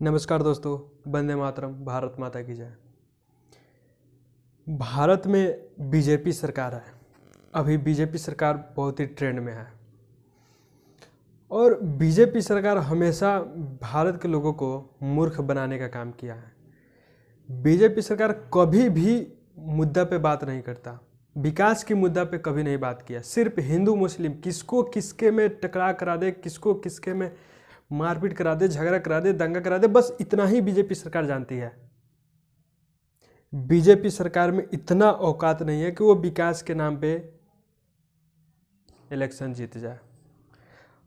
नमस्कार दोस्तों, वंदे मातरम। भारत माता की जय। भारत में बीजेपी सरकार है। अभी बीजेपी सरकार बहुत ही ट्रेंड में है और बीजेपी सरकार हमेशा भारत के लोगों को मूर्ख बनाने का काम किया है। बीजेपी सरकार कभी भी मुद्दा पे बात नहीं करता, विकास की मुद्दा पे कभी नहीं बात किया। सिर्फ हिंदू मुस्लिम किसको किसके में टकरा करा दे, किसको किसके में मारपीट करा दे, झगड़ा करा दे, दंगा करा दे, बस इतना ही बीजेपी सरकार जानती है। बीजेपी सरकार में इतना औकात नहीं है कि वो विकास के नाम पे इलेक्शन जीत जाए।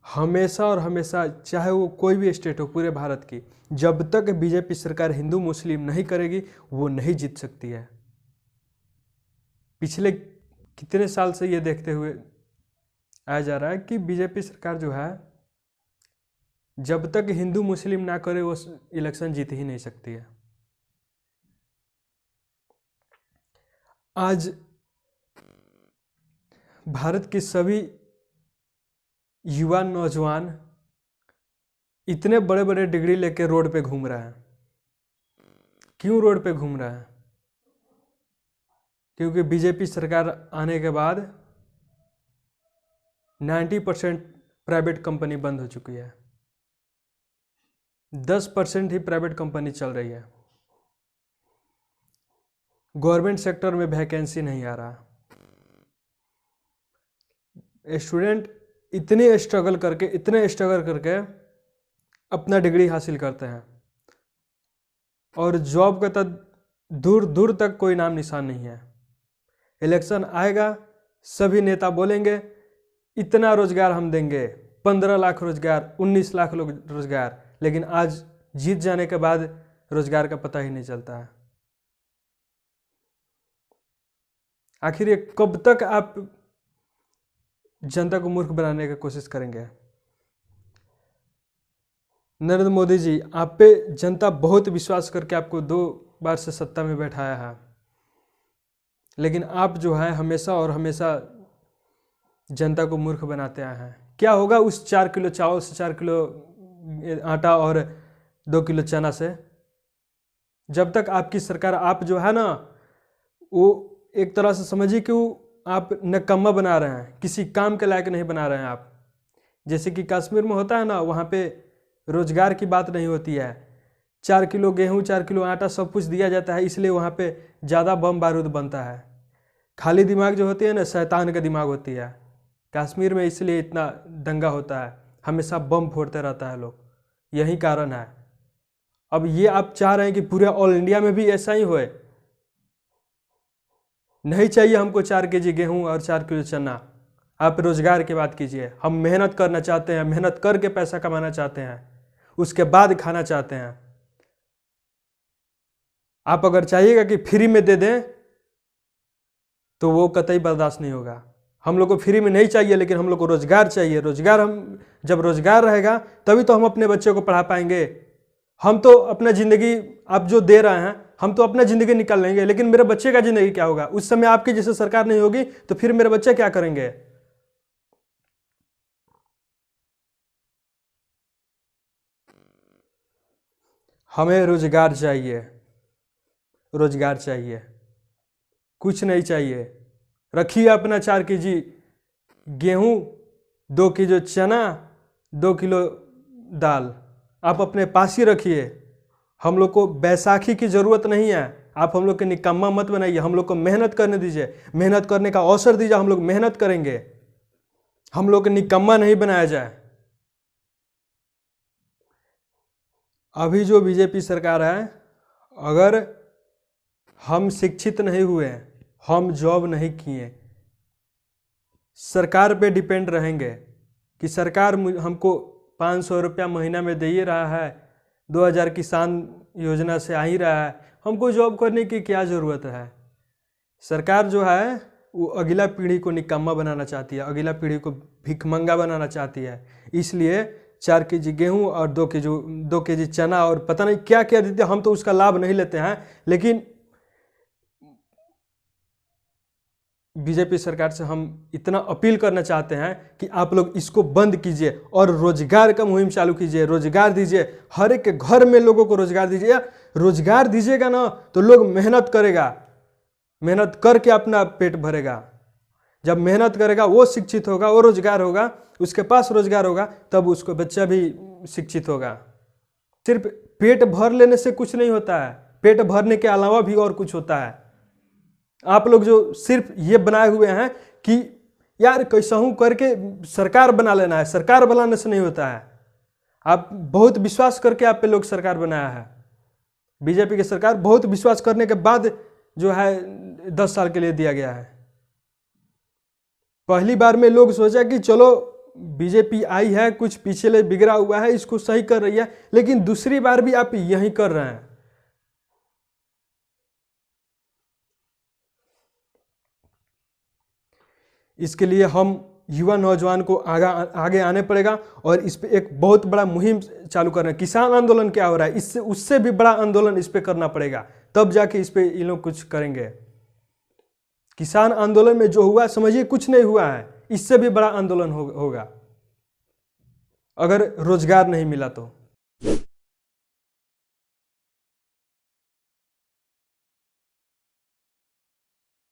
हमेशा और हमेशा, चाहे वो कोई भी स्टेट हो पूरे भारत की, जब तक बीजेपी सरकार हिंदू मुस्लिम नहीं करेगी वो नहीं जीत सकती है। पिछले कितने साल से ये देखते हुए आया जा रहा है कि बीजेपी सरकार जो है, जब तक हिंदू मुस्लिम ना करे वो इलेक्शन जीत ही नहीं सकती है। आज भारत के सभी युवा नौजवान इतने बड़े बड़े डिग्री लेके रोड पे घूम रहे हैं। क्यों रोड पे घूम रहे हैं? क्योंकि बीजेपी सरकार आने के बाद 90% प्राइवेट कंपनी बंद हो चुकी है। 10% ही प्राइवेट कंपनी चल रही है। गवर्नमेंट सेक्टर में वैकेंसी नहीं आ रहा। स्टूडेंट इतने स्ट्रगल करके अपना डिग्री हासिल करते हैं और जॉब का तो दूर दूर तक कोई नाम निशान नहीं है। इलेक्शन आएगा, सभी नेता बोलेंगे इतना रोजगार हम देंगे, 15 लाख रोजगार, 19 लाख रोजगार, लेकिन आज जीत जाने के बाद रोजगार का पता ही नहीं चलता है। आखिर ये कब तक आप जनता को मूर्ख बनाने की कोशिश करेंगे? नरेंद्र मोदी जी, आप पे जनता बहुत विश्वास करके आपको 2 बार से सत्ता में बैठाया है, लेकिन आप जो है हमेशा और हमेशा जनता को मूर्ख बनाते आए हैं। क्या होगा उस 4 किलो चावल से, 4 किलो आटा और 2 किलो चना से? जब तक आपकी सरकार, आप जो है ना, वो एक तरह से समझिए कि वो आप निकम्मा बना रहे हैं, किसी काम के लायक नहीं बना रहे हैं आप। जैसे कि कश्मीर में होता है ना, वहाँ पे रोजगार की बात नहीं होती है। 4 किलो गेहूँ, 4 किलो आटा, सब कुछ दिया जाता है, इसलिए वहाँ पे ज़्यादा बम बारूद बनता है। खाली दिमाग जो होती है ना, शैतान का दिमाग होती है। कश्मीर में इसलिए इतना दंगा होता है, हमेशा बम फोड़ते रहता है लोग, यही कारण है। अब ये आप चाह रहे हैं कि पूरे ऑल इंडिया में भी ऐसा ही होए? नहीं चाहिए हमको 4 केजी गेहूं और 4 किलो चना। आप रोजगार की बात कीजिए। हम मेहनत करना चाहते हैं, मेहनत करके पैसा कमाना चाहते हैं, उसके बाद खाना चाहते हैं। आप अगर चाहिएगा कि फ्री में दे दें तो वो कतई बर्दाश्त नहीं होगा। हम लोग को फ्री में नहीं चाहिए, लेकिन हम लोग को रोजगार चाहिए। रोजगार, हम जब रोजगार रहेगा तभी तो हम अपने बच्चों को पढ़ा पाएंगे। हम तो अपना जिंदगी, आप जो दे रहे हैं, हम तो अपना जिंदगी निकाल लेंगे, लेकिन मेरे बच्चे का जिंदगी क्या होगा? उस समय आपकी जैसे सरकार नहीं होगी तो फिर मेरे बच्चे क्या करेंगे? हमें रोजगार चाहिए, रोजगार चाहिए, कुछ नहीं चाहिए। रखिए अपना 4 केजी गेहूं, 2 किलो चना, 2 किलो दाल, आप अपने पास ही रखिए। हम लोग को बैसाखी की जरूरत नहीं है। आप हम लोग के निकम्मा मत बनाइए, हम लोग को मेहनत करने दीजिए, मेहनत करने का अवसर दीजिए। हम लोग मेहनत करेंगे, हम लोग को निकम्मा नहीं बनाया जाए। अभी जो बीजेपी सरकार है, अगर हम शिक्षित नहीं हुए, हम जॉब नहीं किए, सरकार पे डिपेंड रहेंगे कि सरकार हमको 500 रुपया महीना में दे ही रहा है, 2000 किसान योजना से आ ही रहा है, हमको जॉब करने की क्या ज़रूरत है? सरकार जो है वो अगला पीढ़ी को निकम्मा बनाना चाहती है, अगला पीढ़ी को भिखमंगा बनाना चाहती है। इसलिए 4 केजी गेहूँ और 2 केजी चना और पता नहीं क्या क्या देते, हम तो उसका लाभ नहीं लेते हैं। लेकिन बीजेपी सरकार से हम इतना अपील करना चाहते हैं कि आप लोग इसको बंद कीजिए और रोजगार का मुहिम चालू कीजिए, रोजगार दीजिए, हर एक के घर में लोगों को रोजगार दीजिए। या रोजगार दीजिएगा ना तो लोग मेहनत करेगा, मेहनत करके अपना पेट भरेगा। जब मेहनत करेगा वो शिक्षित होगा, वो रोजगार होगा, उसके पास रोजगार होगा, तब उसको बच्चा भी शिक्षित होगा। सिर्फ पेट भर लेने से कुछ नहीं होता है, पेट भरने के अलावा भी और कुछ होता है। आप लोग जो सिर्फ ये बनाए हुए हैं कि यार कैसा हूं करके सरकार बना लेना है, सरकार बनाने से नहीं होता है। आप बहुत विश्वास करके आप पे लोग सरकार बनाया है। बीजेपी की सरकार बहुत विश्वास करने के बाद जो है 10 साल के लिए दिया गया है। पहली बार में लोग सोचा कि चलो बीजेपी आई है, कुछ पिछले बिगड़ा हुआ है, इसको सही कर रही है, लेकिन दूसरी बार भी आप यही कर रहे हैं। इसके लिए हम युवा नौजवान को आगे आने पड़ेगा और इस पे एक बहुत बड़ा मुहिम चालू करना है। किसान आंदोलन क्या हो रहा है, इससे उससे भी बड़ा आंदोलन इस पे करना पड़ेगा, तब जाके इस पे ये लोग कुछ करेंगे। किसान आंदोलन में जो हुआ समझिए कुछ नहीं हुआ है, इससे भी बड़ा आंदोलन होगा अगर रोजगार नहीं मिला तो।